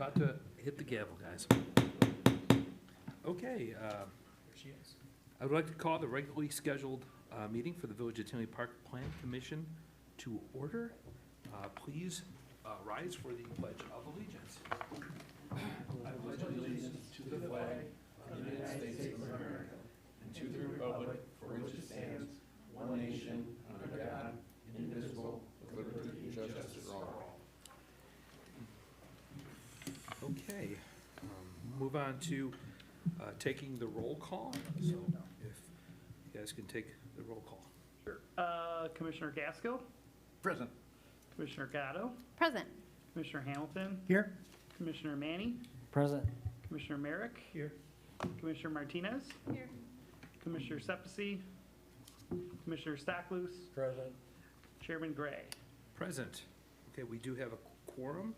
about to hit the gavel, guys. Okay, She is. I would like to call the regularly scheduled meeting for the Village of Tinley Park Plan Commission to order. Please rise for the Pledge of Allegiance. I pledge allegiance to the flag of the United States of America and to the republic for which it stands, one nation, under God, indivisible, with liberty and justice for all. Okay, move on to taking the roll call. So if you guys can take the roll call. Sure. Commissioner Gaskell, Present. Commissioner Gatto, Present. Commissioner Hamilton, Here. Commissioner Manning, Present. Commissioner Merrick, Here. Commissioner Martinez, Here. Commissioner Sepisi, Commissioner Stocklus, Present. Chairman Gray. Present. Okay, we do have a quorum.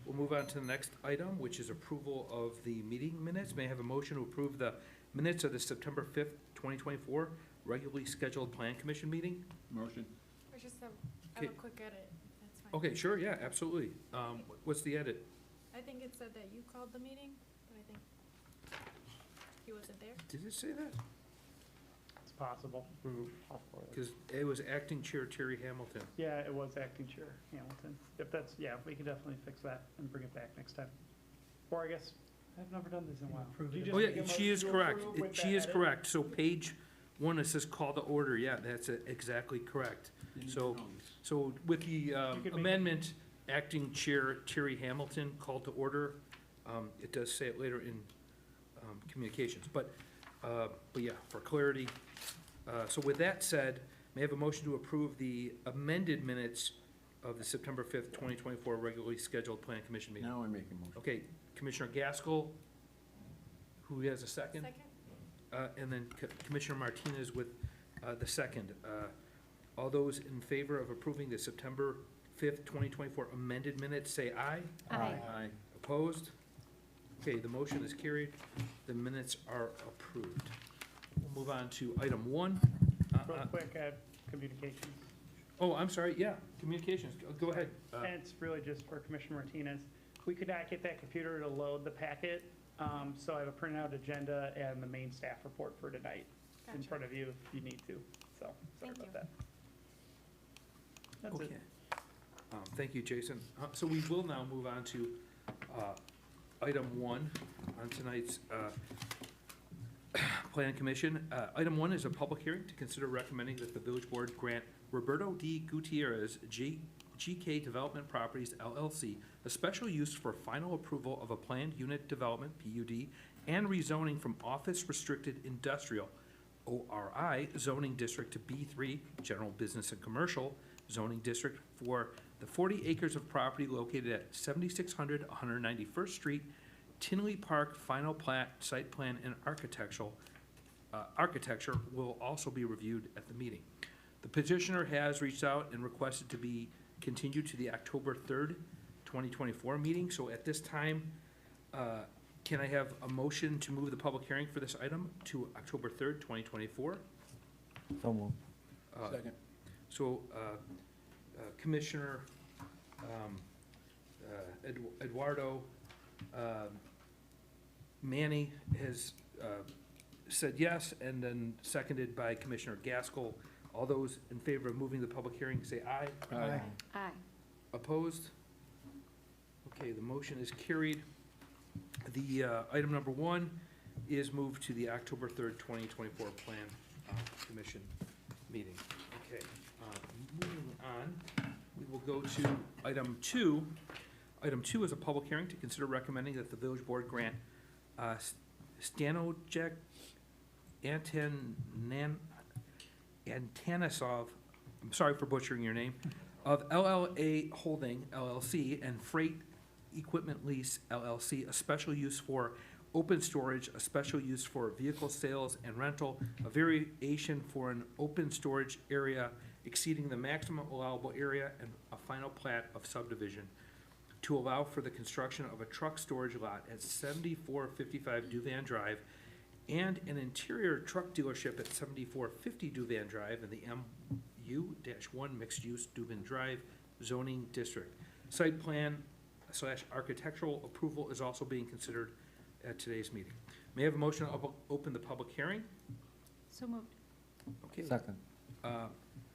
We'll move on to the next item, which is approval of the meeting minutes. May I have a motion to approve the minutes of the September 5th, 2024 regularly scheduled Plan Commission meeting? Motion. Or just I Okay. have a quick edit, that's fine. Okay, sure, yeah, absolutely. What's the edit? I think it said that you called the meeting, but I think he wasn't there. Did it say that? It's possible. Because it was acting chair Terry Hamilton. Yeah, it was acting chair Hamilton. If that's, yeah, we can definitely fix that and bring it back next time. Or I guess, I've never done this in a while. Approve Do you it. just Oh, make a yeah, she motion is to correct. approve with She that is edit? correct. So page one, it says call to order. Yeah, that's exactly correct. So with the could make- amendment, acting chair Terry Hamilton called to order, it does say it later in communications, but yeah, for clarity. So with that said, may I have a motion to approve the amended minutes of the September 5th, 2024 regularly scheduled Plan Commission meeting? Now I make a motion. Okay, Commissioner Gaskell, who has a second? Second? And then Commissioner Martinez with the second. All those in favor of approving the September 5th, 2024 amended minutes, say aye. Aye. Aye. Opposed? Okay, the motion is carried. The minutes are approved. We'll move on to item one. Real quick, I have communications. Oh, I'm sorry, yeah, communications, go ahead. And it's really just for Commissioner Martinez. We could not get that computer to load the packet, so I have a printout agenda and the main staff report for tonight in Gotcha. front of you if you need to, so, sorry Thank about you. that. That's Okay. it. Thank you, Jason. So we will now move on to item one on tonight's Plan Commission. Item one is a public hearing to consider recommending that the village board grant Roberto D. Gutierrez, GK Development Properties LLC, a special use for final approval of a planned unit development, PUD, and rezoning from office restricted industrial, ORI, zoning district to B3, general business and commercial zoning district for the 40 acres of property located at 7600 191st Street, Tinley Park. Final plat, site plan, and architecture will also be reviewed at the meeting. The petitioner has reached out and requested to be continued to the October 3rd, 2024 meeting. So at this time, can I have a motion to move the public hearing for this item to October 3rd, 2024? So moved. Second. So Commissioner Eduardo Manny has said yes, and then seconded by Commissioner Gaskell. All those in favor of moving the public hearing, say aye. Aye. Aye. Opposed? Okay, the motion is carried. The item number one is moved to the October 3rd, 2024 Plan Commission meeting. Okay, moving on, we will go to item two. Item two is a public hearing to consider recommending that the village board grant Stanojek Antanisov, I'm sorry for butchering your name, of LLA Holding LLC and Freight Equipment Lease LLC, a special use for open storage, a special use for vehicle sales and rental, a variation for an open storage area exceeding the maximum allowable area, and a final plat of subdivision to allow for the construction of a truck storage lot at 7455 Duvan Drive and an interior truck dealership at 7450 Duvan Drive in the MU-1 mixed-use Duvan Drive zoning district. Site plan / architectural approval is also being considered at today's meeting. May I have a motion to open the public hearing? So moved. Okay. Second.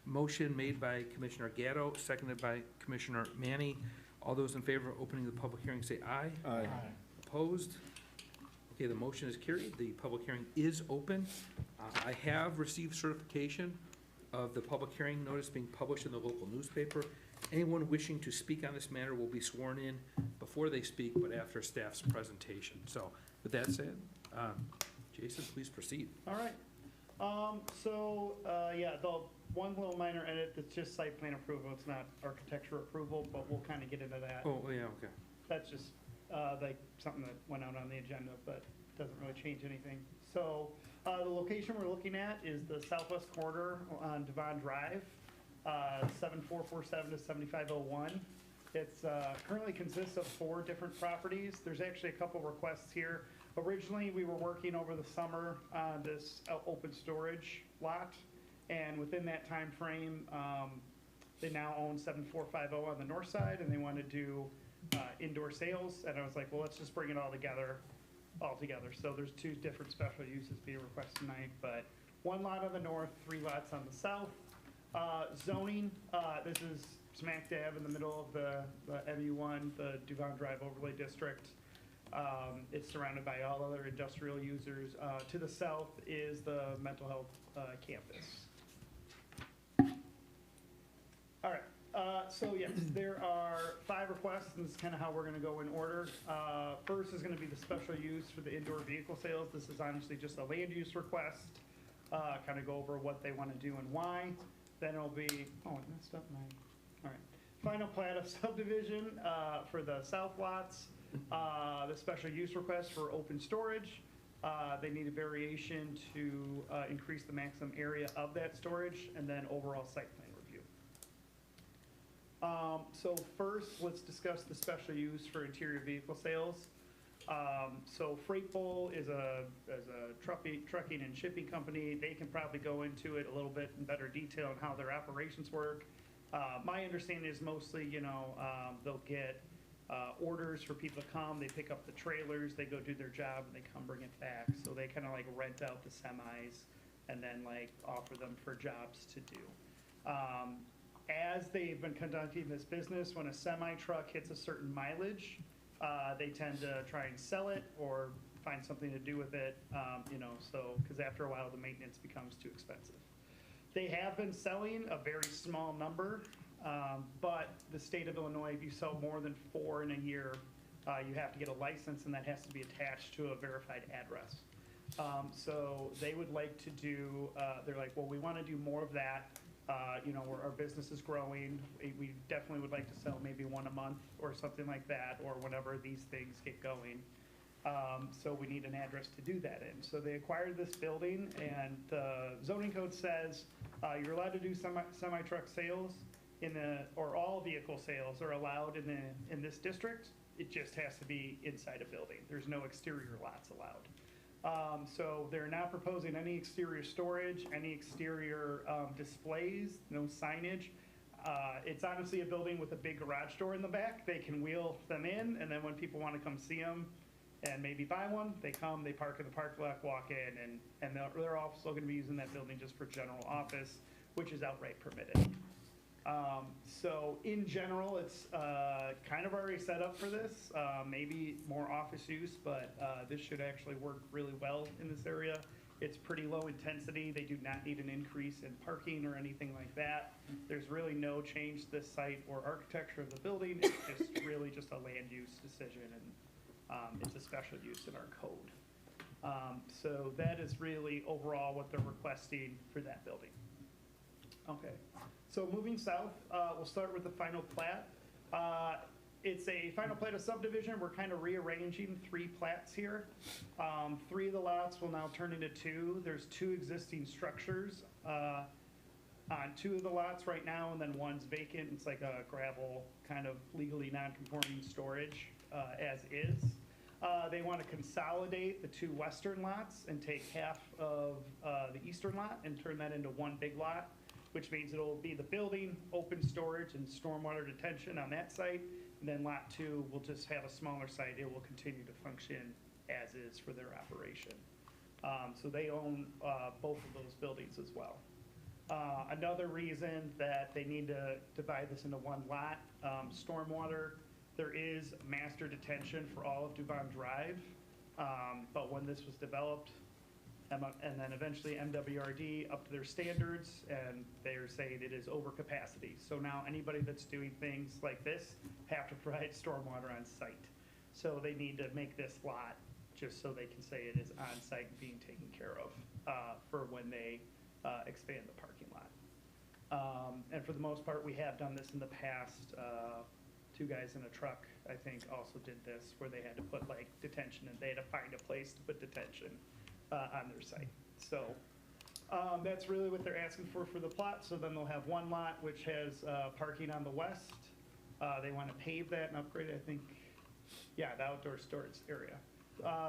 Motion made by Commissioner Gatto, seconded by Commissioner Manny. All those in favor of opening the public hearing say aye. Aye. Opposed? Okay, the motion is carried. The public hearing is open. I have received certification of the public hearing notice being published in the local newspaper. Anyone wishing to speak on this matter will be sworn in before they speak, but after staff's presentation. So with that said, Jason, please proceed. All right. Yeah, the one little minor edit, that's just site plan approval. It's not architecture approval, but we'll kind of get into that. Oh, yeah, okay. That's just, like, something that went out on the agenda, but doesn't really change anything. So, the location we're looking at is the southwest corner on Devon Drive, 7447 to 7501. It's, currently consists of 4 different properties. There's actually a couple requests here. Originally, we were working over the summer on this open storage lot, and within that time frame, they now own 7450 on the north side, and they want to do indoor sales, and I was like, well, let's just bring it all together. So there's 2 different special uses being requested tonight, but 1 lot on the north, 3 lots on the south. Zoning, this is smack dab in the middle of the MU1, the Devon Drive Overlay District. It's surrounded by all other industrial users. To the south is the mental health campus. All right, so yes, there are 5 requests, and this is kind of how we're gonna go in order. First is gonna be the special use for the indoor vehicle sales. This is honestly just a land use request, kind of go over what they wanna do and why. Then it'll be, oh, I messed up my, all right. Final plat of subdivision for the south lots. The special use request for open storage. They need a variation to increase the maximum area of that storage, and then overall site plan review. So first, let's discuss the special use for interior vehicle sales. So Freight Bowl is a trucking and shipping company. They can probably go into it a little bit in better detail on how their operations work. My understanding is mostly, they'll get orders for people to come, they pick up the trailers, they go do their job, and they come bring it back. So they kind of like rent out the semis and then like offer them for jobs to do. As they've been conducting this business, when a semi truck hits a certain mileage, they tend to try and sell it or find something to do with it, because after a while the maintenance becomes too expensive. They have been selling a very small number, but the state of Illinois, if you sell more than 4 in a year, you have to get a license, and that has to be attached to a verified address. So they would like to do, they're like, well, we want to do more of that. Our business is growing. We definitely would like to sell maybe 1 a month or something like that, or whenever these things get going. So we need an address to do that in. So they acquired this building, and the zoning code says you're allowed to do semi-truck sales or all vehicle sales are allowed in this district. It just has to be inside a building. There's no exterior lots allowed. So they're not proposing any exterior storage, any exterior displays, no signage. It's honestly a building with a big garage door in the back. They can wheel them in, and then when people want to come see them and maybe buy one, they come, they park in the parking lot, walk in, and they're also going to be using that building just for general office, which is outright permitted. So in general, it's kind of already set up for this, maybe more office use, but this should actually work really well in this area. It's pretty low intensity. They do not need an increase in parking or anything like that. There's really no change to this site or architecture of the building. It's just really just a land use decision, and it's a special use in our code. So that is really overall what they're requesting for that building. Okay. So moving south, we'll start with the final plat. It's a final plat of subdivision. We're kind of rearranging 3 plats here. 3 of the lots will now turn into 2. There's 2 existing structures on 2 of the lots right now, and then 1's vacant. It's like a gravel kind of legally non-conforming storage as is. They want to consolidate the 2 western lots and take half of the eastern lot and turn that into 1 big lot, which means it'll be the building, open storage, and stormwater detention on that site, And then Lot 2 will just have a smaller site. It will continue to function as is for their operation. So they own both of those buildings as well. Another reason that they need to divide this into one lot, stormwater, there is master detention for all of Dubon Drive. But when this was developed, and then eventually MWRD up to their standards, and they're saying it is overcapacity. So now anybody that's doing things like this have to provide stormwater on site. So they need to make this lot just so they can say it is on site and being taken care of for when they expand the parking lot. And for the most part, we have done this in the past. Two guys in a truck, I think, also did this, where they had to put like detention, and they had to find a place to put detention on their site. So that's really what they're asking for the plot. So then they'll have one lot which has parking on the west. They want to pave that and upgrade it, I think, yeah, the outdoor storage area.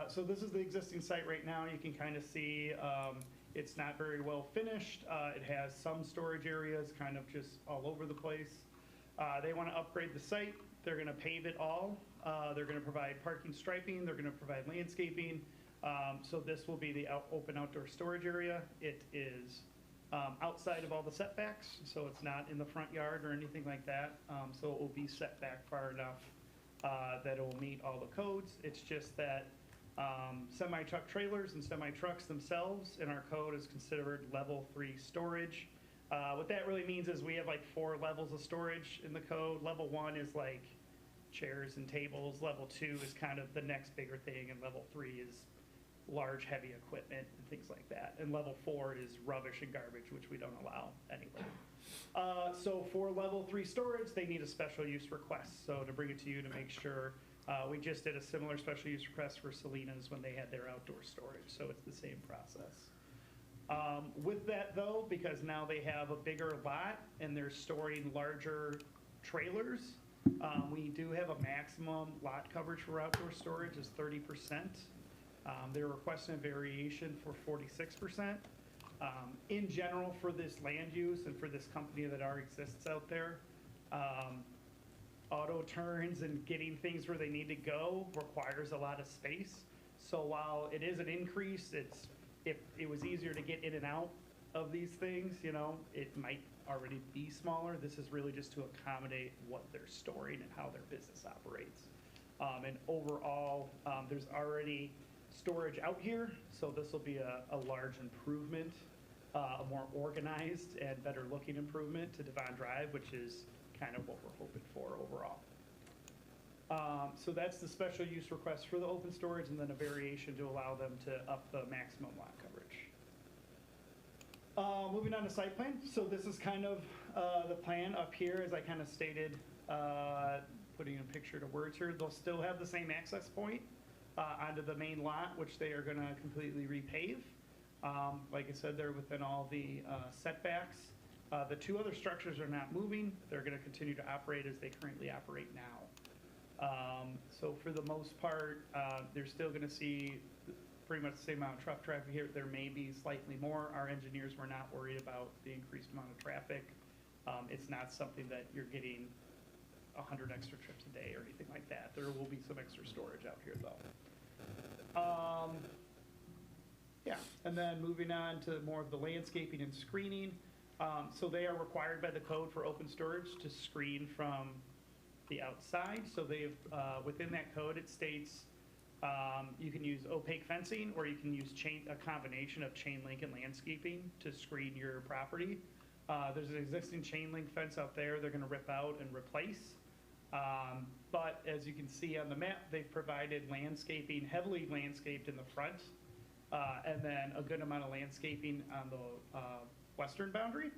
So this is the existing site right now. You can kind of see it's not very well finished. It has some storage areas kind of just all over the place. They want to upgrade the site. They're going to pave it all. They're going to provide parking striping. They're going to provide landscaping. So this will be the open outdoor storage area. It is outside of all the setbacks, so it's not in the front yard or anything like that. So it will be set back far enough that it will meet all the codes. It's just that semi-truck trailers and semi-trucks themselves in our code is considered level 3 storage. What that really means is we have like 4 levels of storage in the code. Level 1 is like chairs and tables. Level 2 is kind of the next bigger thing, and level 3 is large, heavy equipment and things like that. And level 4 is rubbish and garbage, which we don't allow anyway. So for level 3 storage, they need a special use request. So to bring it to you to make sure, we just did a similar special use request for Salinas when they had their outdoor storage. So it's the same process. With that though, because now they have a bigger lot and they're storing larger trailers, we do have a maximum lot coverage for outdoor storage is 30%. They're requesting a variation for 46%. In general, for this land use and for this company that already exists out there, auto turns and getting things where they need to go requires a lot of space. So while it is an increase, if it was easier to get in and out of these things, you know, it might already be smaller. This is really just to accommodate what they're storing and how their business operates. And overall, there's already storage out here, so this will be a large improvement, a more organized and better looking improvement to Devon Drive, which is kind of what we're hoping for overall. So that's the special use request for the open storage, and then a variation to allow them to up the maximum lot coverage. Moving on to site plan. So this is kind of the plan up here, as I kind of stated, putting a picture to words here. They'll still have the same access point onto the main lot, which they are going to completely repave. Like I said, they're within all the setbacks. The 2 other structures are not moving. They're going to continue to operate as they currently operate now. So for the most part, they're still going to see pretty much the same amount of truck traffic here. There may be slightly more. Our engineers were not worried about the increased amount of traffic. It's not something that you're getting 100 extra trips a day or anything like that. There will be some extra storage out here though. Yeah, and then moving on to more of the landscaping and screening. So they are required by the code for open storage to screen from the outside. So they've, within that code, it states you can use opaque fencing, or you can use a combination of chain link and landscaping to screen your property. There's an existing chain link fence out there they're gonna rip out and replace. But as you can see on the map, they've provided landscaping, heavily landscaped in the front, and then a good amount of landscaping on the western boundary,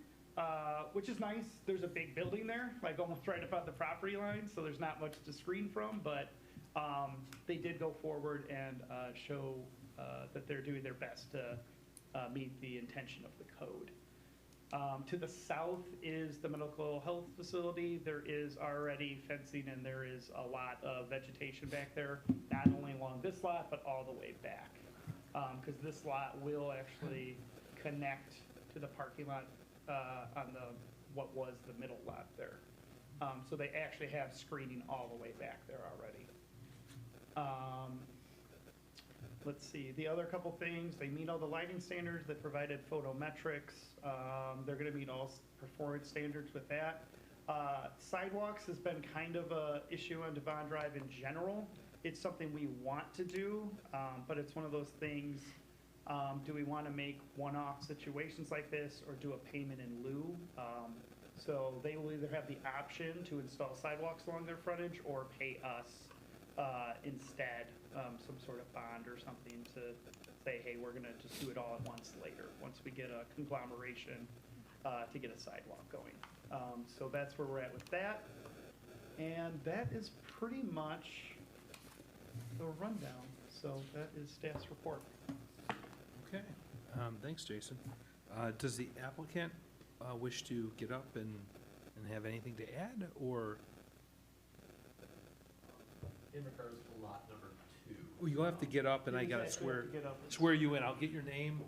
which is nice. There's a big building there, like almost right above the property line, so there's not much to screen from, but they did go forward and show that they're doing their best to meet the intention of the code. To the south is the medical health facility. There is already fencing and there is a lot of vegetation back there, not only along this lot, but all the way back. Because this lot will actually connect to the parking lot on what was the middle lot there. So they actually have screening all the way back there already. Let's see, the other couple things, they meet all the lighting standards that provided photometrics. They're gonna meet all performance standards with that. Sidewalks has been kind of a issue on Devon Drive in general. It's something we want to do, but it's one of those things, do we want to make one-off situations like this or do a payment in lieu? So they will either have the option to install sidewalks along their frontage or pay us instead, some sort of bond or something to say, hey, we're gonna just do it all at once later, once we get a conglomeration to get a sidewalk going. So that's where we're at with that. And that is pretty much the rundown. So that is staff's report. Okay, thanks, Jason. Does the applicant wish to get up and have anything to add, or? In regards to lot number 2. Well, you'll have to get up and I gotta swear you in. I'll get your name,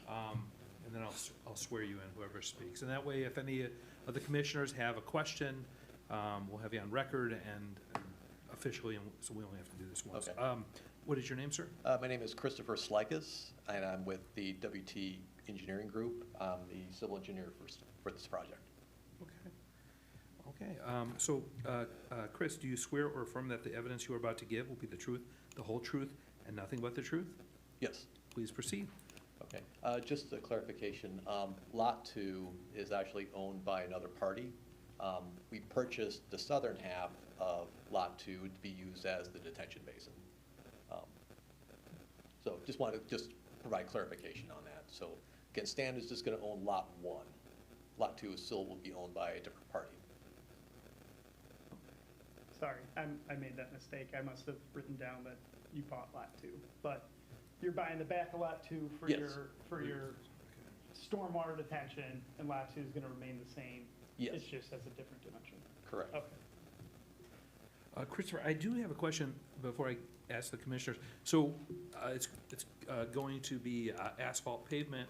and then I'll swear you in, whoever speaks. And that way, if any of the commissioners have a question, we'll have you on record and officially, and so we only have to do this once. Okay. What is your name, sir? My name is Christopher Slikas, and I'm with the WT Engineering Group. I'm the civil engineer for this project. Okay. So, Chris, do you swear or affirm that the evidence you are about to give will be the truth, the whole truth, and nothing but the truth? Yes. Please proceed. Okay. Just a clarification, Lot 2 is actually owned by another party. We purchased the southern half of Lot 2 to be used as the detention basin. So just wanted to provide clarification on that. So again, Stan is just going to own Lot 1. Lot 2 still will be owned by a different party. Sorry, I made that mistake. I must have written down that you bought lot 2, but you're buying the back of lot 2 for Yes. your stormwater detention, and lot 2 is gonna remain the same. Yes. It's just has a different dimension. Correct. Okay. Christopher, I do have a question before I ask the commissioners. So, it's going to be asphalt pavement,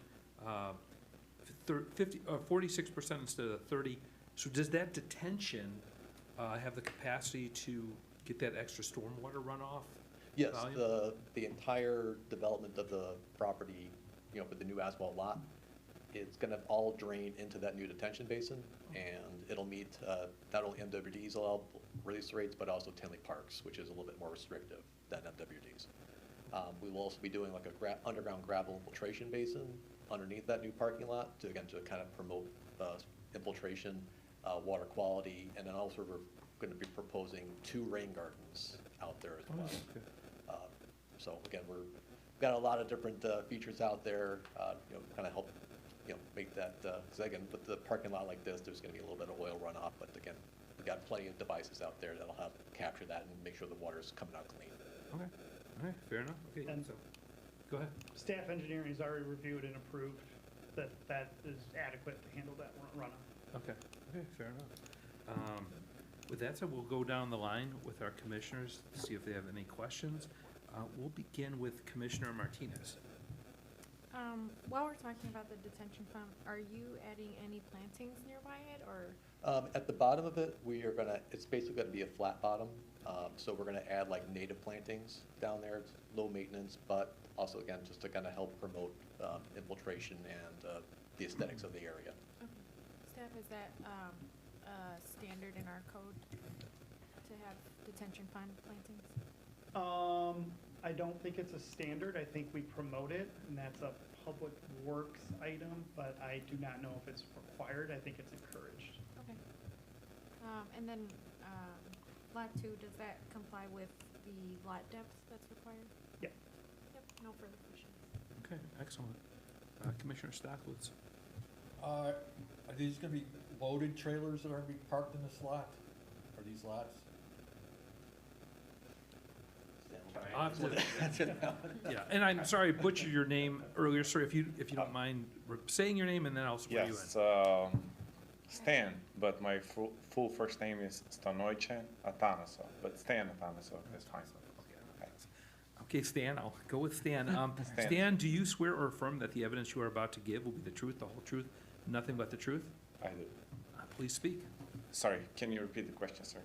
46% instead of 30. So does that detention have the capacity to get that extra stormwater runoff? Yes, volume? the entire development of the property, for the new asphalt lot, it's gonna all drain into that new detention basin, and it'll meet, not only MWD's allowed release rates, but also Tinley Parks, which is a little bit more restrictive than MWD's. We will also be doing like a underground gravel infiltration basin underneath that new parking lot to kind of promote, infiltration, water quality, and then also we're gonna be proposing 2 rain gardens out there as well. Okay. So again, we've got a lot of different features out there, kind of help, make that, because again, with the parking lot like this, there's going to be a little bit of oil runoff, but again, we've got plenty of devices out there that'll help capture that and make sure the water's coming out clean. Okay, all right, fair enough. Okay, And- so, go ahead. Staff engineering has already reviewed and approved that that is adequate to handle that runoff. Okay, fair enough. With that said, we'll go down the line with our commissioners to see if they have any questions. We'll begin with Commissioner Martinez. While we're talking about the detention pond, are you adding any plantings nearby it, or? At the bottom of it, it's basically going to be a flat bottom, so we're going to add like native plantings down there. It's low maintenance, but also again, just to kind of help promote infiltration and the aesthetics of the area. Okay. Staff, is that standard in our code to have detention pond plantings? I don't think it's a standard. I think we promote it, and that's a public works item, but I do not know if it's required. I think it's encouraged. Okay. And then, lot 2, does that comply with the lot depth that's required? Yep. Yep, no further questions. Okay, excellent. Commissioner Stockwitz. Are these gonna be loaded trailers that are gonna be parked in this lot? Are these lots? I'll have to- Yeah, and I'm sorry, I butchered your name earlier, sir, if you don't mind saying your name, and then I'll swear you in. Yes, Stan, but my full first name is Stanoice Atanasov, but Stan Atanasov is fine. Okay, Stan, I'll go with Stan. Stan. Stan, do you swear or affirm that the evidence you are about to give will be the truth, the whole truth, nothing but the truth? I do. Please speak. Sorry, can you repeat the question, sir?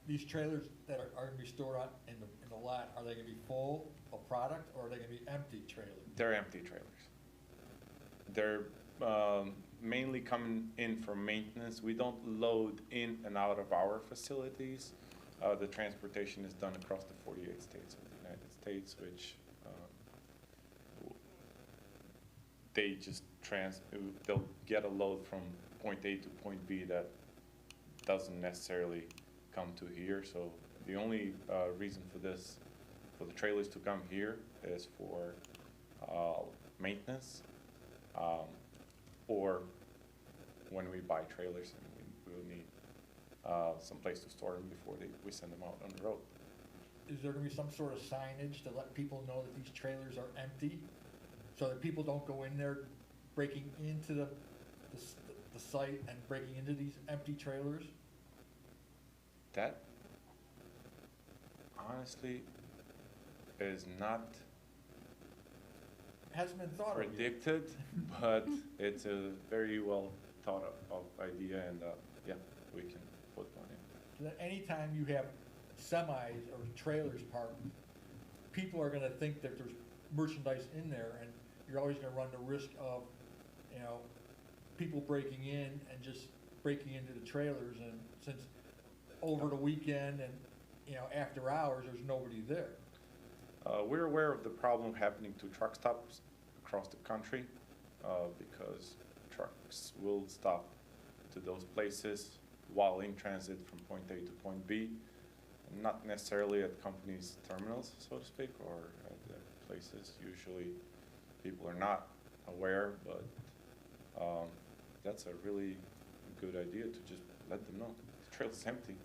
These trailers that are gonna be stored on, in the lot, are they gonna be full of product, or are they gonna be empty trailers? They're empty trailers. They're mainly coming in for maintenance. We don't load in and out of our facilities. The transportation is done across the 48 states of the United States, which they just they'll get a load from point A to point B that doesn't necessarily come to here. So the only reason for this, for the trailers to come here, is for maintenance, or when we buy trailers and we will need some place to store them before we send them out on the road. Is there gonna be some sort of signage to let people know that these trailers are empty? So that people don't go in there breaking into the site and breaking into these empty trailers? That honestly is not Hasn't been thought of yet. predicted, but it's a very well thought of idea, and yeah, we can put one in. So that anytime you have semis or trailers parked, people are gonna think that there's merchandise in there, and you're always gonna run the risk of, you know, people breaking in and just breaking into the trailers, and since over the weekend and, you know, after hours, there's nobody there. We're aware of the problem happening to truck stops across the country, because trucks will stop to those places while in transit from point A to point B, not necessarily at companies' terminals, so to speak, or at the places. Usually people are not aware, but that's a really good idea to just let them know. The trail's empty,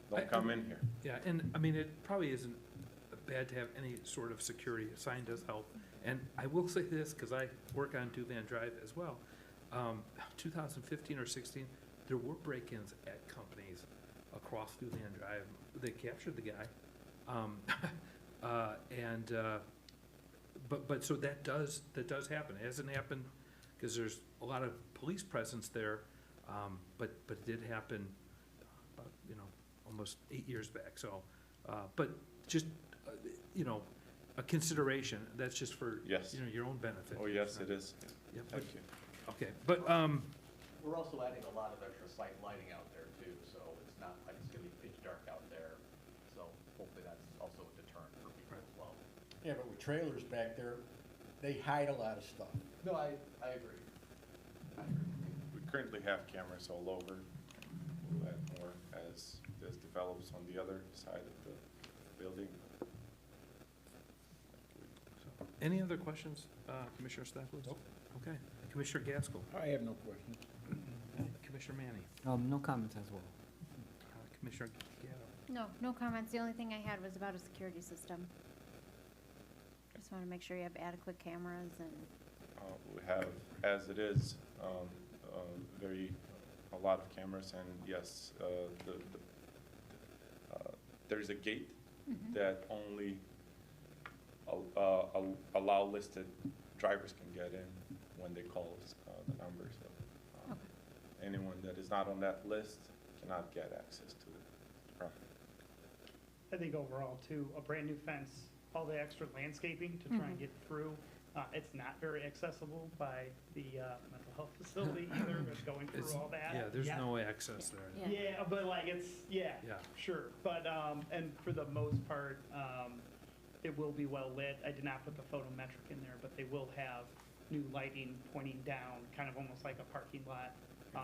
don't come in here. Yeah, and I mean, it probably isn't bad to have any sort of security. A sign does help. And I will say this, because I work on Duvan Drive as well. 2015 or 16, there were break-ins at companies across Duvan Drive. They captured the guy. But so that does happen. It hasn't happened because there's a lot of police presence there, but it did happen, almost 8 years back. So, but just, a consideration. That's just for, Yes. your own benefit. Oh, yes, it is. Yep. Thank you. Okay, but, We're also adding a lot of extra site lighting out there too, so it's not like it's gonna be pitch dark out there. So hopefully that's also a deterrent for people as well. Yeah, but with trailers back there, they hide a lot of stuff. No, I agree. I agree. We currently have cameras all over. We'll add more as this develops on the other side of the building. any other questions, Commissioner Staples? Nope. Okay, Commissioner Gaskell, I have no questions. Commissioner Manny, No comments as well. Commissioner Gatto. No comments. The only thing I had was about a security system. Just want to make sure you have adequate cameras and, We have, as it is, a lot of cameras, and yes, there's a gate that only allow listed drivers can get in when they call the number, so anyone that is not on that list cannot get access to the property. I think overall too, a brand new fence, all the extra landscaping to try and get through. It's not very accessible by the mental health facility either, just going through It's- all that. Yeah, there's no access there. Yeah. Yeah, but like Yeah. sure. But, and for the most part, it will be well lit. I did not put the photometric in there, but they will have new lighting pointing down, kind of almost like a parking lot.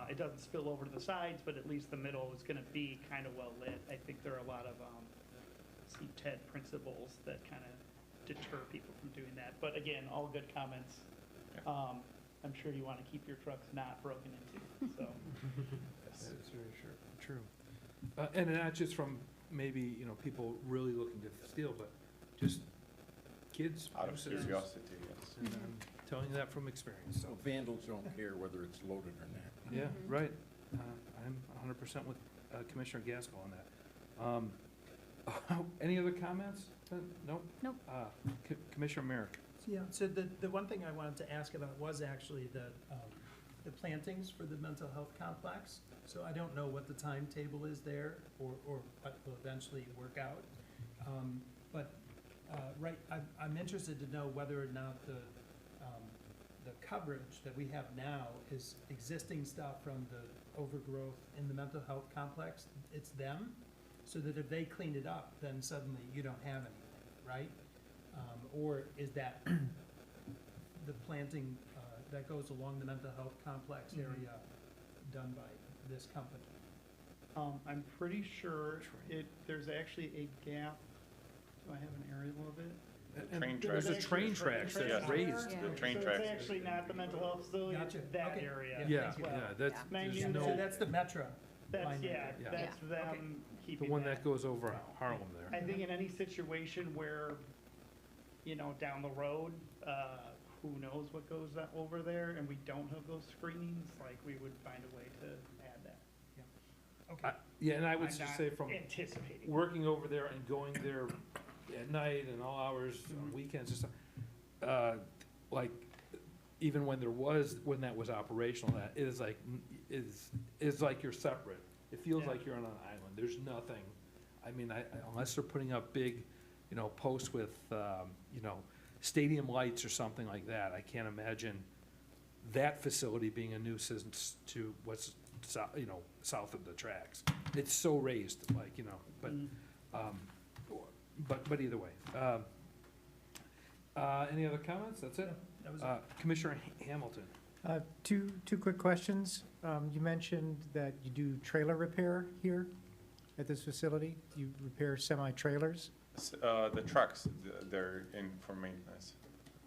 It doesn't spill over to the sides, but at least the middle is gonna be kind of well lit. I think there are a lot of, CTED principles that kind of deter people from doing that. But again, all good comments. I'm sure you want to keep your trucks not broken into, so. That is very true. And not just from maybe, people really looking to steal, but just kids. Out of uses. curiosity, yes. And I'm telling you that from experience, so. So vandals don't care whether it's loaded or not. Yeah, right. I'm 100% with Commissioner Gaskell on that. Any other comments? Nope? Nope. Commissioner Merrick? Yeah, so the one thing I wanted to ask about was actually the the plantings for the mental health complex. So I don't know what the timetable is there or what will eventually work out. But, right, I'm interested to know whether or not the coverage that we have now is existing stuff from the overgrowth in the mental health complex. It's them, so that if they clean it up, then suddenly you don't have anything, right? Or is that the planting that goes along the mental health complex area done by this company? I'm pretty sure there's actually a gap. Do I have an aerial of it? The train There's tracks. a train tracks Train that's tracks. raised. Yeah. The train So tracks. it's actually not the mental health facility, Gotcha. it's that Okay. area Yeah, as well. yeah, that's, Yeah. there's Main So no, that's the Metra That's, line yeah, right there. that's Yeah. them the keeping one that goes over Harlem there. I think in any situation where, down the road, who knows what goes over there, and we don't have those screenings, like, we would find a way to add that. Okay. Yeah, and I would I'm just not say from anticipating. working over there and going there at night and all hours on Mhm. weekends and stuff, like, even when that was operational, that it is like, is like you're separate. It feels Yeah. like you're on an island. There's nothing, I mean, unless they're putting up big, posts with, stadium lights or something like that, I can't imagine that facility being a nuisance to what's, south of the tracks. It's so raised, like, but, Mm. but either way. Any other comments? That's it? That was Commissioner Hamilton. Two quick questions. You mentioned that you do trailer repair here at this facility. You repair semi-trailers. The trucks, they're in for maintenance.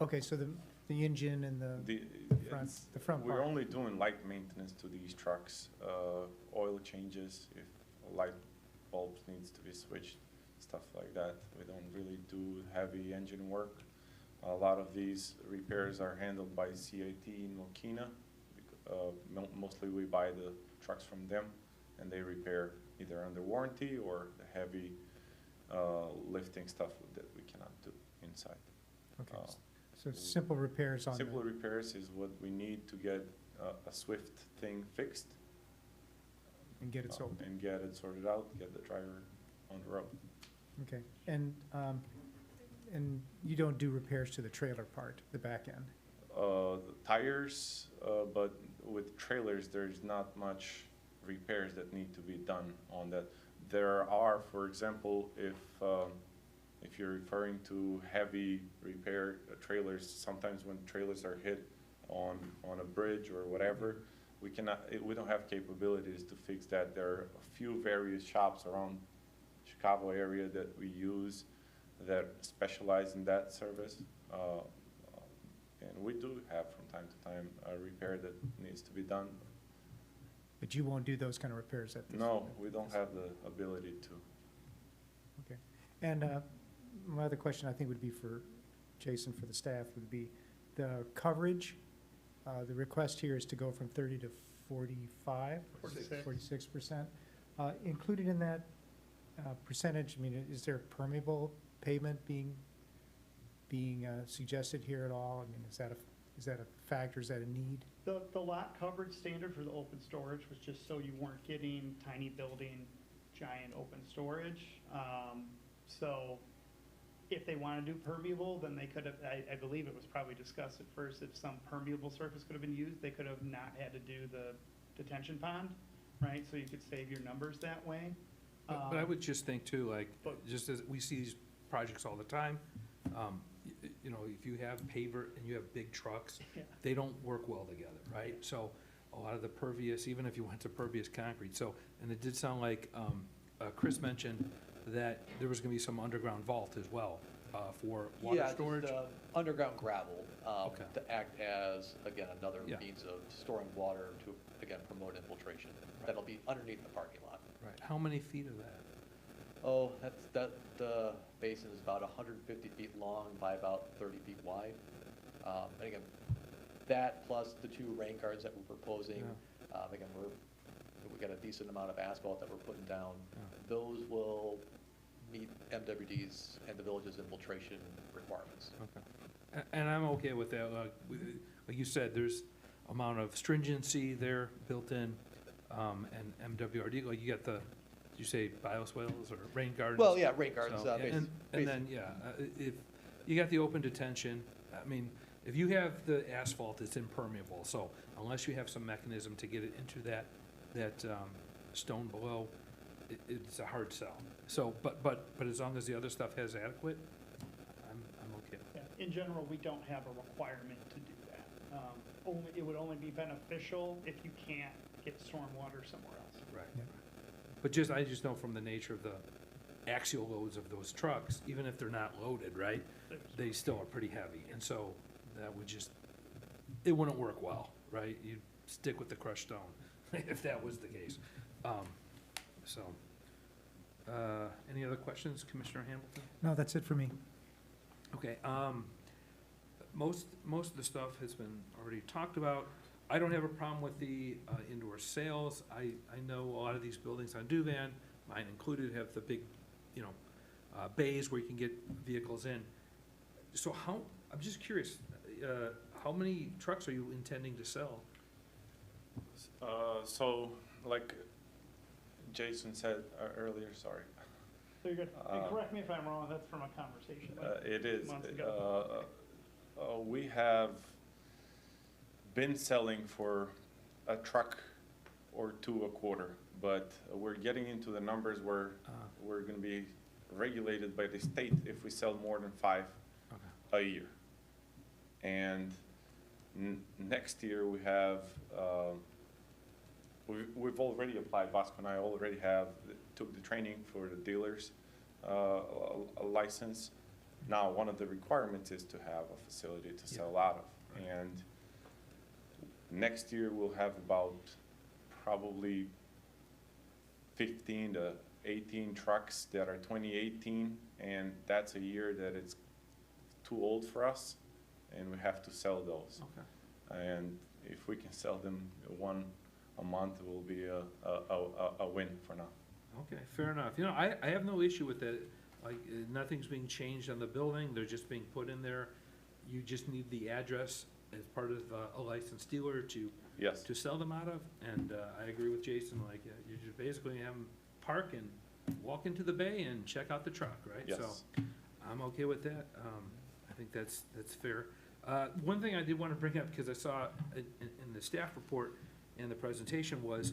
Okay, so the engine and The, the front We're part. only doing light maintenance to these trucks, oil changes, if a light bulbs needs to be switched, stuff like that. We don't really do heavy engine work. A lot of these repairs are handled by CIT in Mokina. Mostly we buy the trucks from them, and they repair either under warranty or the heavy lifting stuff that we cannot do inside. Okay, Uh, so it's simple repairs on Simple the, repairs is what we need to get a Swift thing fixed. and get it sold. And get it sorted out, get the driver on the road. Okay, and you don't do repairs to the trailer part, the back end? The tires, but with trailers, there's not much repairs that need to be done on that. There are, for example, if you're referring to heavy repair trailers, sometimes when trailers are hit on a bridge or whatever, we don't have capabilities to fix that. There are a few various shops around Chicago area that we use that specialize in that service. And we do have from time to time a repair that needs to be done. But you won't do those kind of repairs at this? No, we don't have the ability to. Okay. And my other question, I think, would be for Jason, for the staff, would be the coverage. The request here is to go from 30 to 45? 46. 46%. Included in that percentage, I mean, is there permeable pavement being suggested here at all? I mean, is that a factor, is that a need? The lot coverage standard for the open storage was just so you weren't getting tiny building, giant open storage. So if they want to do permeable, then they could have, I believe it was probably discussed at first, if some permeable surface could have been used, they could have not had to do the detention pond, right? So you could save your numbers that way. But I would just think too, like, But- just as we see these projects all the time, if you have paver and you have big trucks, Yeah. they don't work well together, right? So a lot of the pervious, even if you went to pervious concrete, so, and it did sound like, Chris mentioned that there was gonna be some underground vault as well, for water Yeah, just, storage. underground gravel, Okay. to act as, again, another Yeah. means of storing water to, again, promote infiltration. That'll be underneath the parking lot. Right, how many feet of that? Oh, the basin is about 150 feet long by about 30 feet wide. And again, that plus the 2 rain gardens that we're proposing, again, we got a decent amount of asphalt that we're putting down. Yeah. Those will meet MWD's and the village's infiltration requirements. Okay. And I'm okay with that, like you said, there's amount of stringency there built in, and MWRD, like you got the, did you say bioswales or rain gardens? Well, yeah, rain gardens, So, basically. and then, yeah, if, you got the open detention, I mean, if you have the asphalt, it's impermeable, so unless you have some mechanism to get it into that stone below, it's a hard sell. So, but as long as the other stuff has adequate, I'm okay. Yeah, in general, we don't have a requirement to do that. It would only be beneficial if you can't get stormwater somewhere else. Right. Yeah. But I just know from the nature of the axial loads of those trucks, even if they're not loaded, right, they still are pretty heavy, and so that would just, it wouldn't work well, right? You'd stick with the crushed stone, if that was the case. So, any other questions, Commissioner Hamilton? No, that's it for me. Okay, most of the stuff has been already talked about. I don't have a problem with the indoor sales. I know a lot of these buildings on Duvan, mine included, have the big, bays where you can get vehicles in. So I'm just curious, how many trucks are you intending to sell? So, like Jason said earlier, sorry. So you're good. And correct me if I'm wrong, that's from a conversation. like It is. months ago. We have been selling for a truck or two a quarter, but we're getting into the numbers where we're gonna be regulated by the state if we sell more than 5 a year. And next year we have, we've already applied, Vasco and I already took the training for the dealers, a license. Now, one of the requirements is to have a facility to sell out of. Right. And next year we'll have about probably 15 to 18 trucks that are 2018, and that's a year that it's too old for us, and we have to sell those. Okay. And if we can sell them one a month, it will be a win for now. Okay, fair enough. I have no issue with that. Like, nothing's being changed on the building, they're just being put in there. You just need the address as part of a licensed dealer Yes. to sell them out of. And I agree with Jason, like, you just basically have them park and walk into the bay and check out the truck, right? Yes. So I'm okay with that. I think that's fair. One thing I did want to bring up, because I saw in the staff report and the presentation was,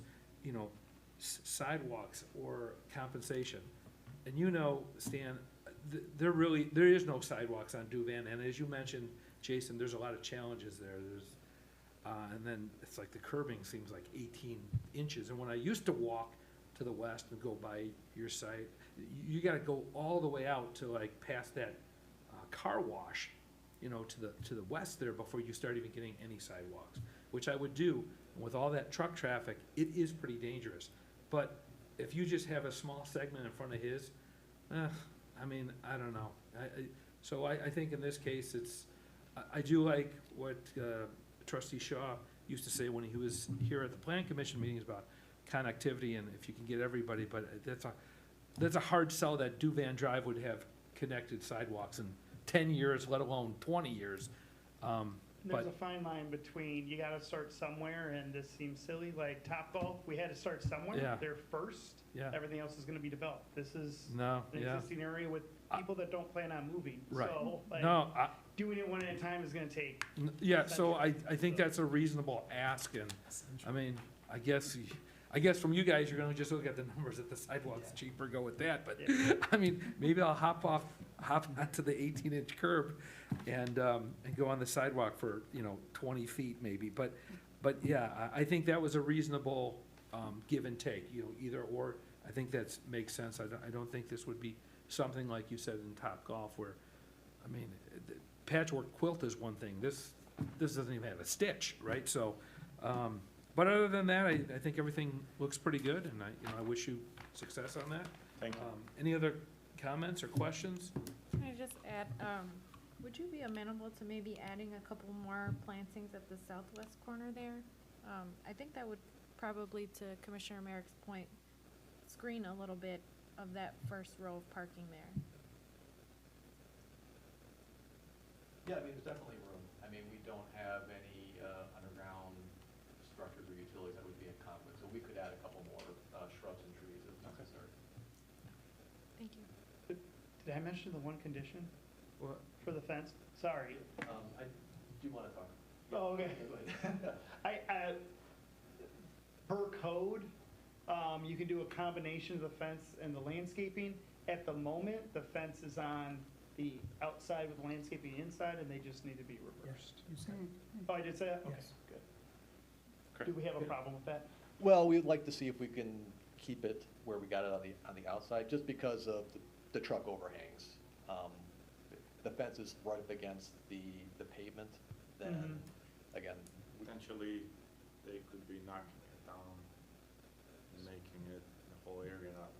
sidewalks or compensation. And Stan, there is no sidewalks on Duvan, and as you mentioned, Jason, there's a lot of challenges there. And then it's like the curbing seems like 18 inches. And when I used to walk to the west and go by your site, you gotta go all the way out to like past that car wash, to the west there before you start even getting any sidewalks, which I would do. And with all that truck traffic, it is pretty dangerous. But if you just have a small segment in front of his, I don't know. So I think in this case, I do like what Trustee Shaw used to say when he was here at the Plan Commission meetings about connectivity and if you can get everybody, but that's a hard sell that Duvan Drive would have connected sidewalks in 10 years, let alone 20 years. There's a fine line between, you gotta start somewhere, and this seems silly, like Topgolf, we had to start somewhere. Yeah. They're first, Yeah. everything else is gonna be developed. This is No, an yeah. existing area with people that don't plan on moving. Right. So, like, No, doing it one at a time is gonna take, yeah, so I think that's a reasonable ask, and, I mean, I guess from you guys, you're gonna just look at the numbers, if the sidewalk's cheaper, go with that, but, Yeah. I mean, maybe I'll hop onto the 18-inch curb and go on the sidewalk for, 20 feet maybe, but yeah, I think that was a reasonable, give and take, either or, I think that's, makes sense. I don't think this would be something like you said in Topgolf where, I mean, patchwork quilt is one thing, this doesn't even have a stitch, right? So, but other than that, I think everything looks pretty good, and I wish you success on that. Thank you. Any other comments or questions? Can I just add, would you be amenable to maybe adding a couple more plantings at the southwest corner there? I think that would probably, to Commissioner Merrick's point, screen a little bit of that first row of parking there. Yeah, there's definitely room. We don't have any underground utilities that would be in conflict, so we could add a couple more shrubs and trees if necessary. Thank you. Did I mention the one condition What? for the fence? Sorry. Do you want to talk? Oh, okay. Per code, you can do a combination of the fence and the landscaping. At the moment, the fence is on the outside with landscaping inside, and they just need to be reversed. You said, Oh, I did say that? Okay, Yes. good. Okay. Do we have a problem with that? Well, we'd like to see if we can keep it where we got it on the outside, just because of the truck overhangs. The fence is right up against the pavement, then, again, Potentially, they could be knocking it down and making it, the whole area not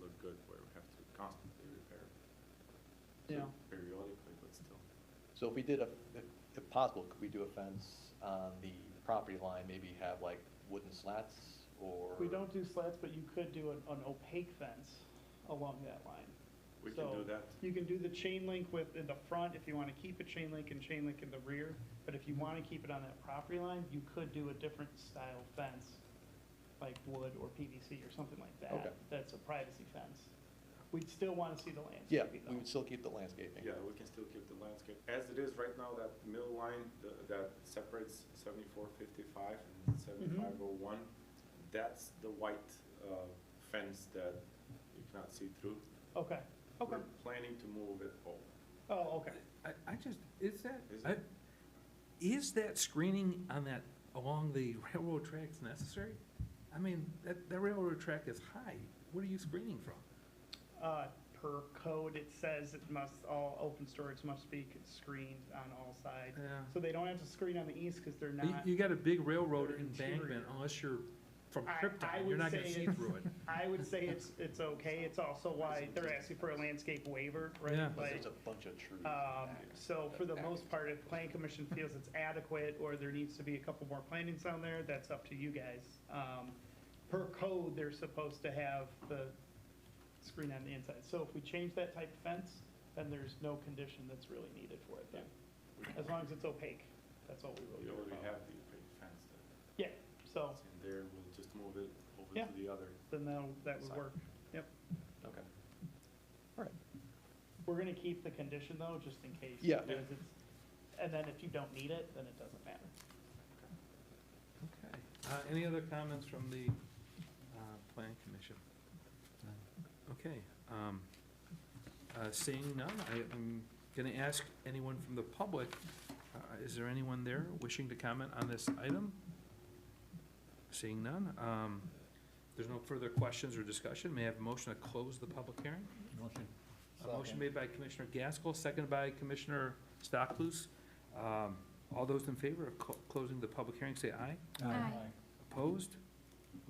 look good, where we have to constantly repair it. Yeah. Periodically, but still. so if we did if possible, could we do a fence on the property line, maybe have like wooden slats, or? We don't do slats, but you could do an opaque fence along that line. We can do So, that. You can do the chain link in the front if you want to keep a chain link and chain link in the rear. But if you want to keep it on that property line, you could do a different style fence, like wood or PVC or something like that. Okay. That's a privacy fence. We'd still want to see the Yeah, landscaping we though. would still keep the landscaping. Yeah, we can still keep the landscape. As it is right now, that middle line that separates 7455 and 7501, that's the white fence that you cannot see through. Okay, okay. We're planning to move it over. Oh, okay. I just, is that, Is it? is that screening on that, along the railroad tracks necessary? I mean, that railroad track is high. What are you screening from? Per code, it says all open storage must be screened on all sides. Yeah. So they don't have to screen on the east because they're not. You got a big railroad they're embankment, interior. unless you're from I Krypton, you're would not gonna say see it's- through it. I would say it's okay. It's also why they're asking for a landscape waiver, right? Yeah. But Like, there's a bunch of trees. so for the most part, if Plan Commission feels it's adequate or there needs to be a couple more plantings down there, that's up to you guys. Per code, they're supposed to have the screen on the inside. So if we change that type of fence, then there's no condition that's really needed for it then. As long as it's opaque, that's all we We really care already about. have the opaque fence Yeah, so that's in there. We'll just move it over Yeah. to the other. then that would Side. work. Yep. Okay. All right. We're gonna keep the condition though, just in case. Yeah. Because and then if you don't need it, then it doesn't matter. Okay. Any other comments from the Plan Commission? Okay. Seeing none, I'm going to ask anyone from the public, is there anyone there wishing to comment on this item? Seeing none, there's no further questions or discussion. May I have a motion to close the public hearing? Motion. A motion made by Commissioner Gaskell, seconded by Commissioner Stocklus. All those in favor of closing the public hearing, say aye. Aye. Opposed?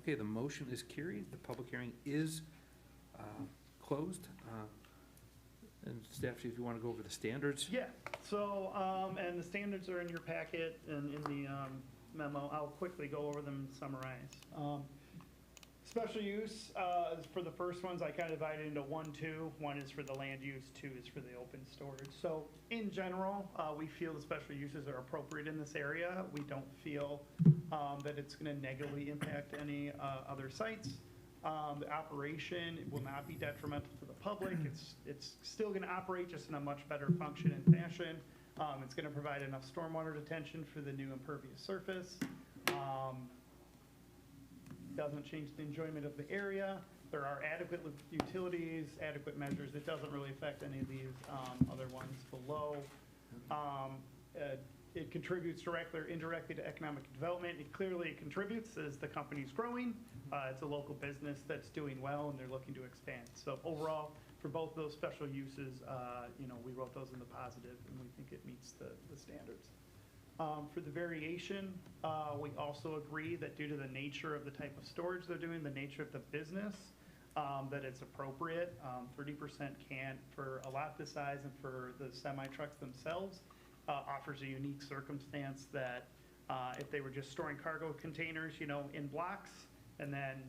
Okay, the motion is carried. The public hearing is closed. And staff, if you want to go over the standards. Yeah, so, and the standards are in your packet and in the memo. I'll quickly go over them and summarize. Special use, for the first ones, I kind of divided into 1, 2. 1 is for the land use, 2 is for the open storage. So in general, we feel the special uses are appropriate in this area. We don't feel that it's going to negatively impact any other sites. The operation will not be detrimental to the public. It's still going to operate just in a much better function and fashion. It's going to provide enough stormwater detention for the new impervious surface. Doesn't change the enjoyment of the area. There are adequate utilities, adequate measures. It doesn't really affect any of these other ones below. It contributes directly or indirectly to economic development. It clearly contributes as the company's growing. It's a local business that's doing well and they're looking to expand. So overall, for both those special uses, we wrote those in the positive and we think it meets the standards. For the variation, we also agree that due to the nature of the type of storage they're doing, the nature of the business, that it's appropriate. 30% can, for a lot this size and for the semi-trucks themselves, offers a unique circumstance that if they were just storing cargo containers, in blocks and then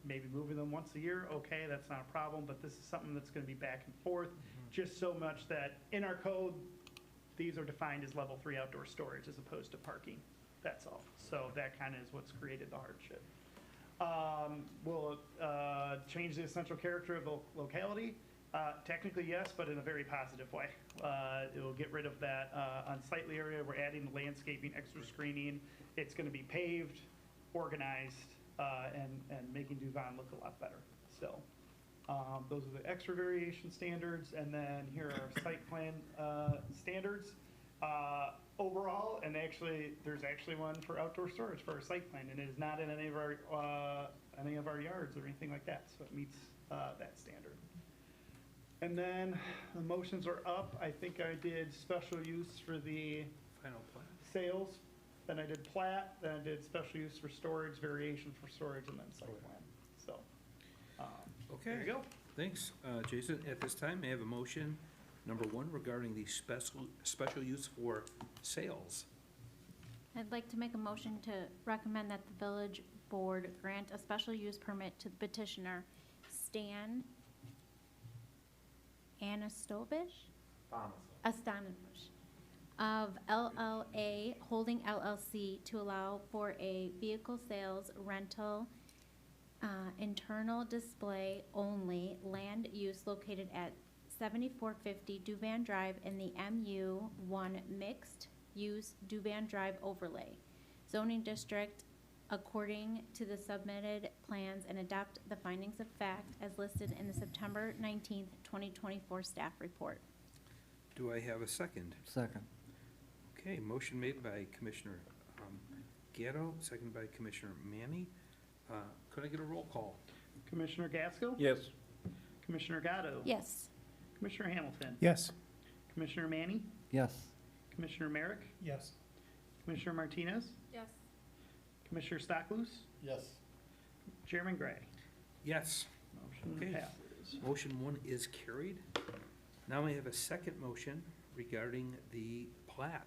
maybe moving them once a year, okay, that's not a problem, but this is something that's going to be back and forth, just so much that in our code, these are defined as level 3 outdoor storage as opposed to parking. that's all. So that kind of is what's created the hardship. Will it change the essential character of the locality? Technically, yes, but in a very positive way. It will get rid of that unsightly area. We're adding landscaping, extra screening. It's going to be paved, organized, and making Duvon look a lot better. So those are the extra variation standards, and then here are site plan standards. Overall, and actually, there's actually one for outdoor storage for our site plan, and it is not in any of our yards or anything like that, so it meets that standard. And then the motions are up. I think I did special use for the Final plan. sales, then I did plat, then I did special use for storage, variation for storage, and then site plan. So, there you go. Thanks, Jason. At this time, may I have a motion, number one, regarding the special use for sales? I'd like to make a motion to recommend that the village board grant a special use permit to the petitioner, Stan Anastovich? Astanovich of LLA Holding LLC to allow for a vehicle sales rental internal display only land use located at 7450 Duvan Drive in the MU1 mixed use Duvan Drive overlay zoning district according to the submitted plans and adopt the findings of fact as listed in the September 19th, 2024 staff report. Do I have a second? Second. Okay, motion made by Commissioner Gatto, seconded by Commissioner Manny. Could I get a roll call? Commissioner Gaskell? Yes. Commissioner Gatto? Yes. Commissioner Hamilton? Yes. Commissioner Manny? Yes. Commissioner Merrick? Yes. Commissioner Martinez? Yes. Commissioner Stocklus? Yes. Chairman Gray? Yes. Motion Okay. passes. Motion one is carried. Now we have a second motion regarding the plat.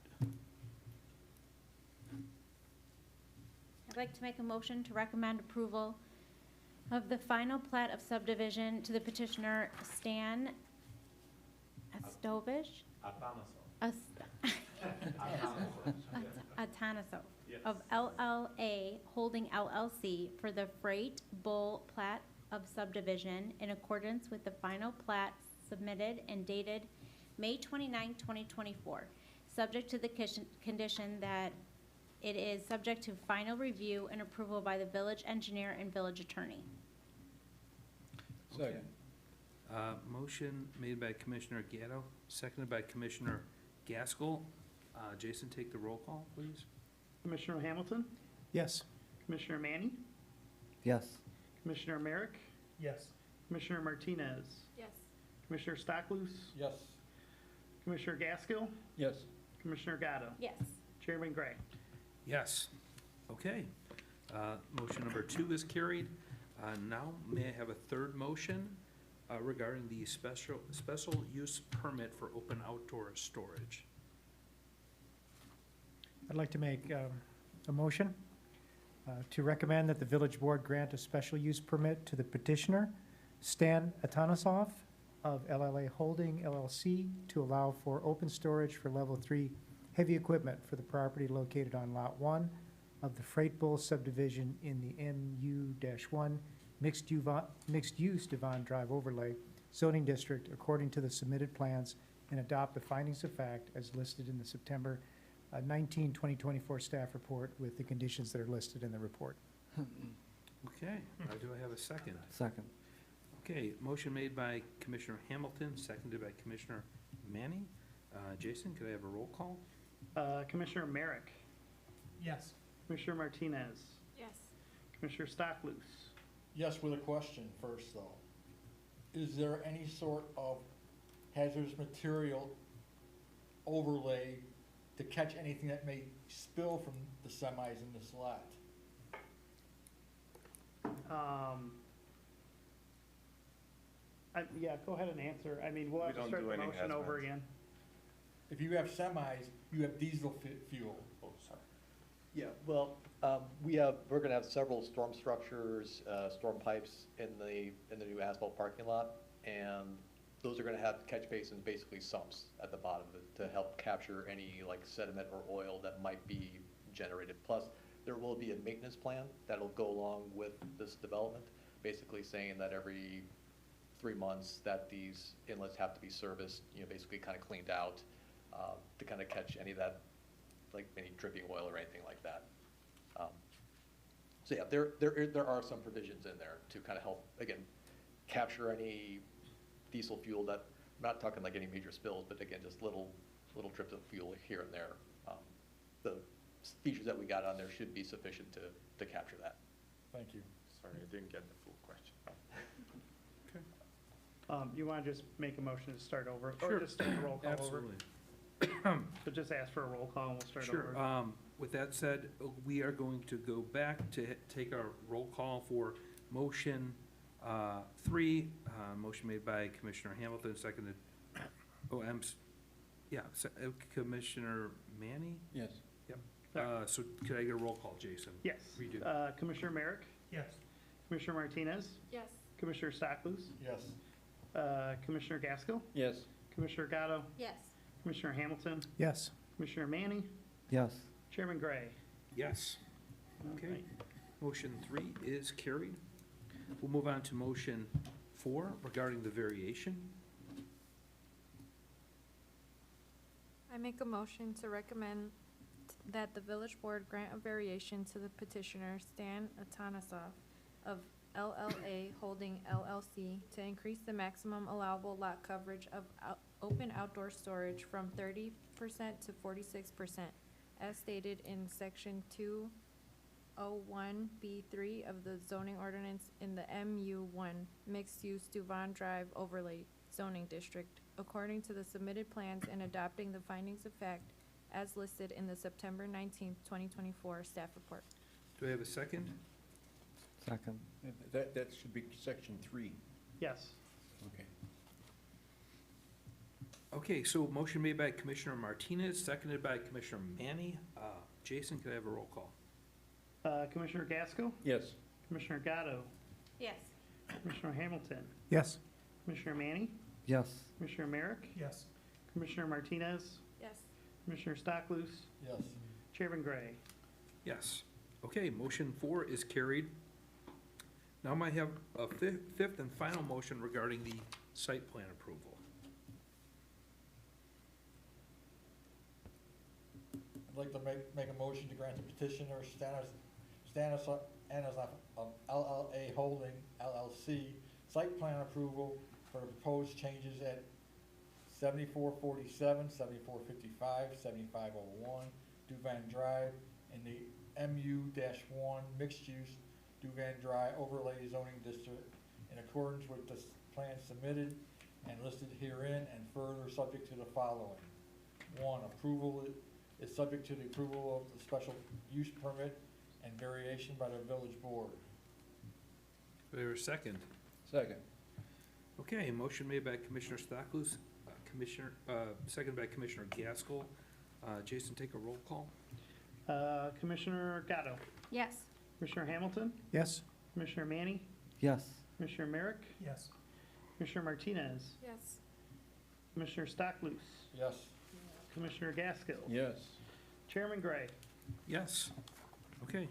I'd like to make a motion to recommend approval of the final plat of subdivision to the petitioner Stan Astovich? Atanasov of LLA Holding LLC for the Freight Bull plat of subdivision in accordance with the final plat submitted and dated May 29, 2024, subject to the condition that it is subject to final review and approval by the village engineer and village attorney. Second. Motion made by Commissioner Gatto, seconded by Commissioner Gaskell. Jason, take the roll call, please. Commissioner Hamilton? Yes. Commissioner Manny? Yes. Commissioner Merrick? Yes. Commissioner Martinez? Yes. Commissioner Stocklus? Yes. Commissioner Gaskell? Yes. Commissioner Gatto? Yes. Chairman Gray? Yes. Okay. Motion number two is carried. Now, may I have a third motion regarding the special use permit for open outdoor storage? I'd like to make a motion to recommend that the village board grant a special use permit to the petitioner, Stan Atanasov of LLA Holding LLC, to allow for open storage for level 3 heavy equipment for the property located on Lot 1 of the Freight Bull subdivision in the MU-1 mixed-use Devon Drive overlay zoning district according to the submitted plans and adopt the findings of fact as listed in the September 19, 2024 staff report with the conditions that are listed in the report. Okay. Do I have a second? Second. Okay, motion made by Commissioner Hamilton, seconded by Commissioner Manning. Jason, could I have a roll call? Commissioner Merrick? Yes. Commissioner Martinez? Yes. Commissioner Stocklus? Yes, with a question first, though. Is there any sort of hazardous material overlay to catch anything that may spill from the semis in this lot? Yeah, go ahead and answer. I mean, we'll have We to don't start do the any motion over hazmat. again. If you have semis, you have diesel fuel. Oh, sorry. Yeah, well, we're gonna have several storm structures, storm pipes in the new asphalt parking lot, and those are gonna have catch basins, basically sumps at the bottom of it to help capture any like sediment or oil that might be generated. Plus, there will be a maintenance plan that'll go along with this development, basically saying that every 3 months that these inlets have to be serviced, basically kind of cleaned out to kind of catch any of that, like any dripping oil or anything like that. So yeah, there are some provisions in there to kind of help, again, capture any diesel fuel that, I'm not talking like any major spills, but again, just little drips of fuel here and there. The features that we got on there should be sufficient to capture that. Thank you. Sorry, I didn't get the full question. You want to just make a motion to start over? Sure. Or just start the roll call over? Absolutely. So just ask for a roll call and we'll start Sure. over. With that said, we are going to go back to take our roll call for motion 3. Motion made by Commissioner Hamilton, seconded, Commissioner Manny? Yes. So could I get a roll call, Jason? Yes. Redo. Commissioner Merrick, Yes. Commissioner Martinez, Yes. Commissioner Stockluz, Yes. Commissioner Gaskell, Yes. Commissioner Gatto, Yes. Commissioner Hamilton, Yes. Commissioner Manny, Yes. Chairman Gray. Yes. Okay. Alright. Motion 3 is carried. We'll move on to motion 4 regarding the variation. I make a motion to recommend that the village board grant a variation to the petitioner Stan Atanasov of LLA Holding LLC to increase the maximum allowable lot coverage of open outdoor storage from 30% to 46%, as stated in section 201B3 of the zoning ordinance in the MU1 mixed-use Duvon Drive overlay zoning district, according to the submitted plans and adopting the findings of fact as listed in the September 19th, 2024 staff report. Do I have a second? Second. That should be section 3. Yes. Okay. Okay, so motion made by Commissioner Martinez, seconded by Commissioner Manny. Jason, could I have a roll call? Commissioner Gaskell, Yes. Commissioner Gatto, Yes. Commissioner Hamilton, Yes. Commissioner Manny, Yes. Commissioner Merrick, Yes. Commissioner Martinez, Yes. Commissioner Stockluz, Yes. Chairman Gray. Yes. Okay, motion 4 is carried. Now I have a fifth and final motion regarding the site plan approval. I'd like to make a motion to grant the petitioner Stanislav of LLA Holding LLC site plan approval for the proposed changes at 7447, 7455, 7501 Duvon Drive in the MU-1 mixed-use Duvon Drive overlay zoning district in accordance with the plan submitted and listed herein, and further subject to the following. 1, approval is subject to the approval of the special use permit and variation by the village board. Do I hear a second? Second. Okay, motion made by Commissioner Stockluz, seconded by Commissioner Gaskell. Jason, take a roll call. Commissioner Gatto, Yes. Commissioner Hamilton, Yes. Commissioner Manny, Yes. Commissioner Merrick, Yes. Commissioner Martinez, Yes. Commissioner Stockluz, Yes. Commissioner Gaskell, Yes. Chairman Gray. Yes. Okay,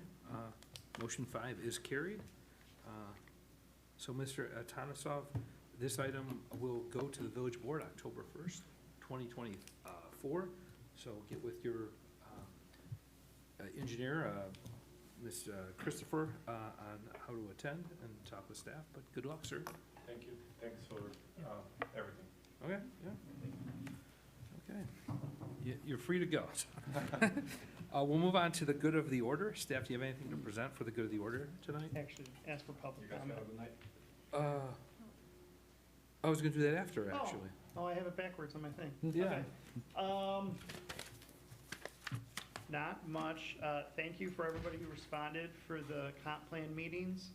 motion 5 is carried. So Mr. Atanasov, this item will go to the village board October 1st, 2024. So get with your engineer, Ms. Christopher, on how to attend and talk with staff, but good luck, sir. Thank you. Thanks for everything. Okay, yeah. Okay. You're free to go. We'll move on to the good of the order. Staff, do you have anything to present for the good of the order tonight? Actually, ask for public comment. I was gonna do that after, Oh. actually. Oh, I have it backwards on my thing. Yeah. Okay. Not much. Thank you for everybody who responded for the comp plan meetings.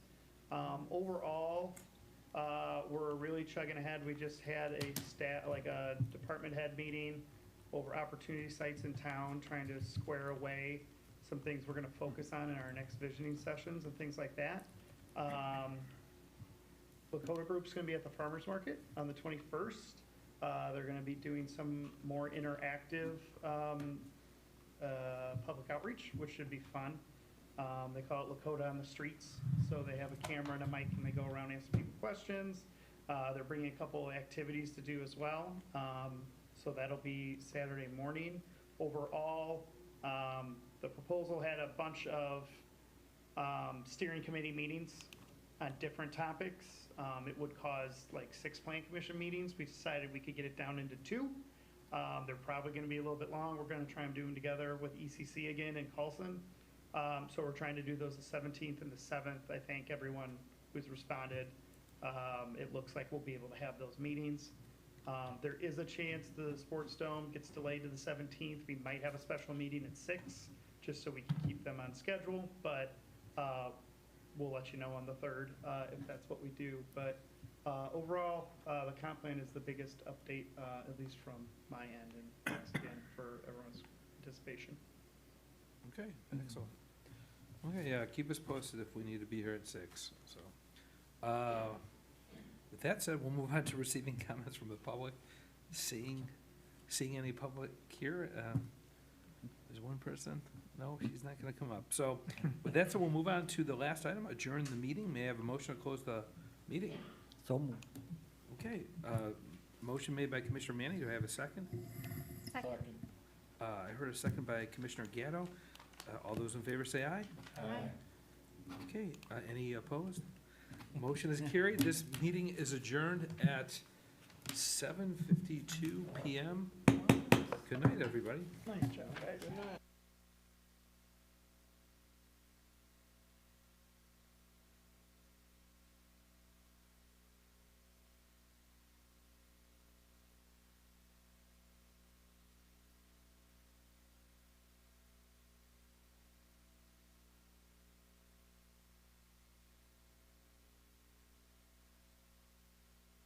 Overall, we're really chugging ahead. We just had a department head meeting over opportunity sites in town, trying to square away some things we're gonna focus on in our next visioning sessions and things like that. Lakota Group's gonna be at the farmer's market on the 21st. They're gonna be doing some more interactive public outreach, which should be fun. They call it Lakota on the Streets, so they have a camera and a mic and they go around asking people questions. They're bringing a couple of activities to do as well, so that'll be Saturday morning. Overall, the proposal had a bunch of steering committee meetings on different topics. It would cause like 6 plan commission meetings. We decided we could get it down into 2. They're probably gonna be a little bit long. We're gonna try and do them together with ECC again in Carlson. So we're trying to do those the 17th and the 7th. I thank everyone who's responded. It looks like we'll be able to have those meetings. There is a chance the sports dome gets delayed to the 17th. We might have a special meeting at 6, just so we can keep them on schedule, but we'll let you know on the 3rd if that's what we do. But overall, the comp plan is the biggest update, at least from my end, and thanks again for everyone's participation. Okay, excellent. Okay, yeah, keep us posted if we need to be here at 6, so. With that said, we'll move on to receiving comments from the public. Seeing any public here? There's one person. No, she's not gonna come up. So with that said, we'll move on to the last item, adjourn the meeting. May I have a motion to close the meeting? So moved. Okay, motion made by Commissioner Manning. Do I have a second? Second. I heard a second by Commissioner Gatto. All those in favor say aye. Aye. Okay, any opposed? Motion is carried. This meeting is adjourned at 7:52 PM. Good night, everybody. Nice job, guys.